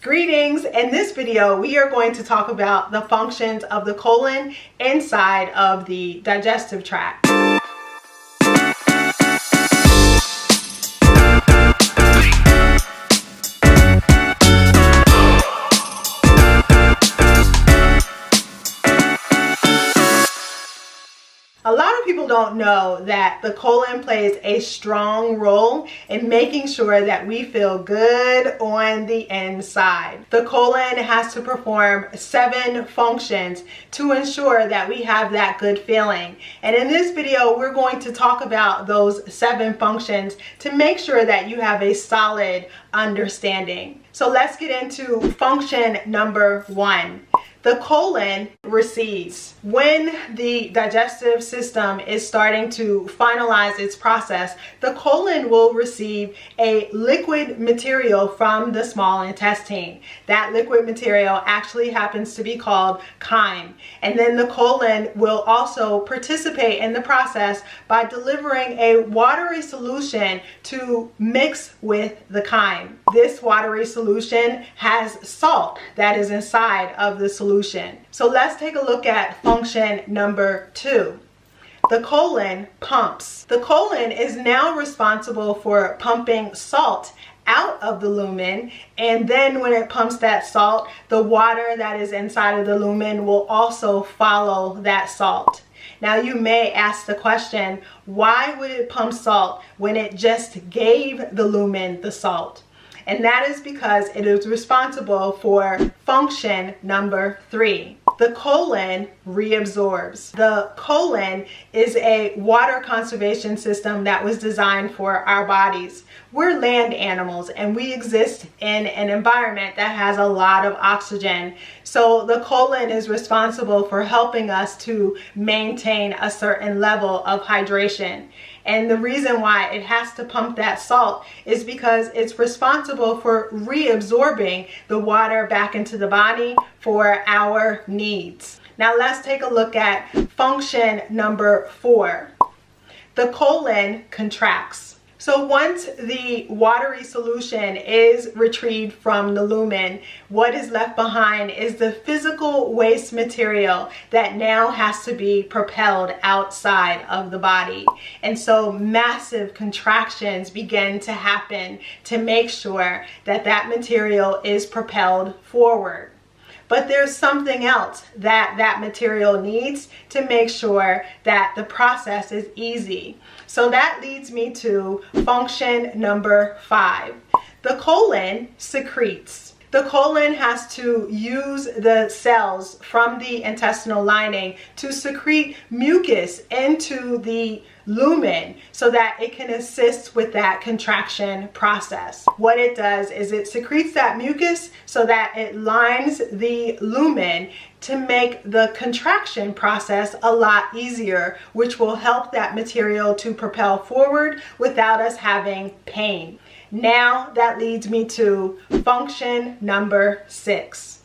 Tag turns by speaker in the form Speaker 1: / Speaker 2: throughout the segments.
Speaker 1: Greetings! In this video, we are going to talk about the functions of the colon inside of the digestive tract. A lot of people don't know that the colon plays a strong role in making sure that we feel good on the inside. The colon has to perform 7 functions to ensure that we have that good feeling. And in this video, we're going to talk about those 7 functions to make sure that you have a solid understanding. So let's get into function number 1. The colon receives. When the digestive system is starting to finalize its process, the colon will receive a liquid material from the small intestine. That liquid material actually happens to be called chyme. And then the colon will also participate in the process by delivering a watery solution to mix with the chyme. This watery solution has salt that is inside of the solution. So let's take a look at function number 2. The colon pumps. The colon is now responsible for pumping salt out of the lumen, and then when it pumps that salt, the water that is inside of the lumen will also follow that salt. Now you may ask the question, why would it pump salt when it just gave the lumen the salt? And that is because it is responsible for function number 3. The colon reabsorbs. The colon is a water conservation system that was designed for our bodies. We're land animals and we exist in an environment that has a lot of oxygen. So the colon is responsible for helping us to maintain a certain level of hydration. And the reason why it has to pump that salt is because it's responsible for reabsorbing the water back into the body for our needs. Now let's take a look at function number 4. The colon contracts. So once the watery solution is retrieved from the lumen, what is left behind is the physical waste material that now has to be propelled outside of the body. And so massive contractions begin to happen to make sure that that material is propelled forward. But there's something else that material needs to make sure that the process is easy. So that leads me to function number 5. The colon secretes. The colon has to use the cells from the intestinal lining to secrete mucus into the lumen so that it can assist with that contraction process. What it does is it secretes that mucus so that it lines the lumen to make the contraction process a lot easier, which will help that material to propel forward without us having pain. Now that leads me to function number 6.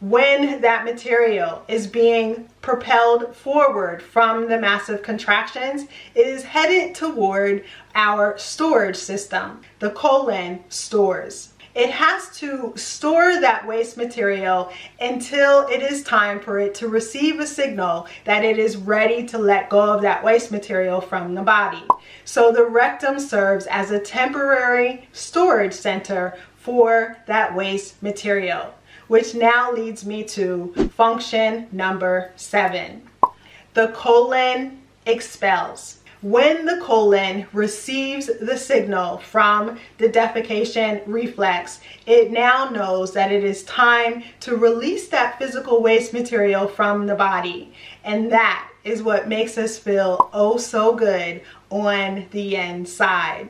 Speaker 1: When that material is being propelled forward from the massive contractions, it is headed toward our storage system. The colon stores. It has to store that waste material until it is time for it to receive a signal that it is ready to let go of that waste material from the body. So the rectum serves as a temporary storage center for that waste material, which now leads me to function number 7. The colon expels. When the colon receives the signal from the defecation reflex, it now knows that it is time to release that physical waste material from the body. And that is what makes us feel oh so good on the inside.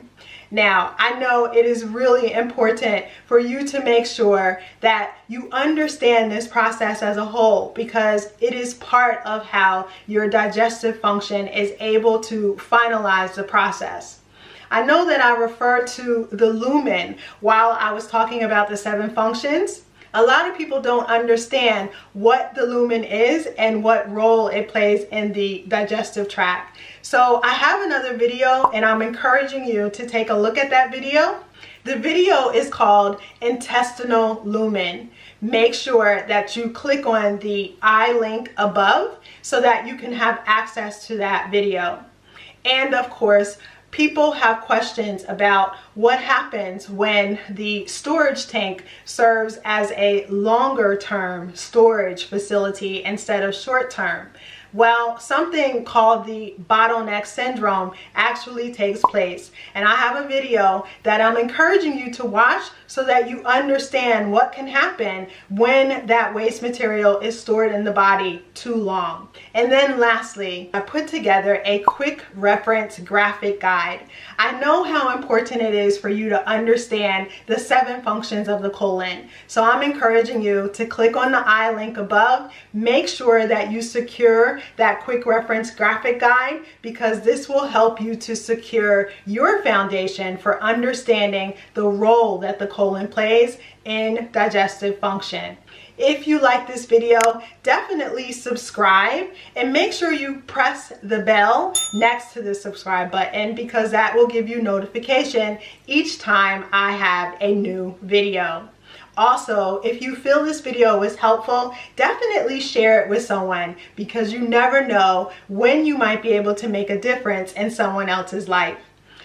Speaker 1: Now, I know it is really important for you to make sure that you understand this process as a whole, because it is part of how your digestive function is able to finalize the process. I know that I referred to the lumen while I was talking about the 7 functions. A lot of people don't understand what the lumen is and what role it plays in the digestive tract. So I have another video and I'm encouraging you to take a look at that video The video is called Intestinal Lumen. Make sure that you click on the I link above so that you can have access to that video. And of course, people have questions about what happens when the storage tank serves as a longer term storage facility instead of short term. Well, something called the bottleneck syndrome actually takes place. And I have a video that I'm encouraging you to watch so that you understand what can happen when that waste material is stored in the body too long. And then lastly, I put together a quick reference graphic guide. I know how important it is for you to understand the 7 functions of the colon. So I'm encouraging you to click on the I link above. Make sure that you secure that quick reference graphic guide, because this will help you to secure your foundation for understanding the role that the colon plays in digestive function. If you like this video, definitely subscribe and make sure you press the bell next to the subscribe button, because that will give you notification each time I have a new video. Also, if you feel this video was helpful, definitely share it with someone, because you never know when you might be able to make a difference in someone else's life.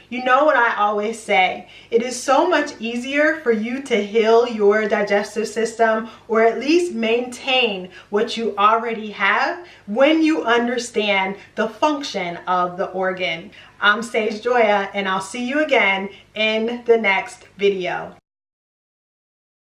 Speaker 1: You know what I always say, it is so much easier for you to heal your digestive system, or at least maintain what you already have, when you understand the function of the organ. I'm Sage Joya, and I'll see you again in the next video.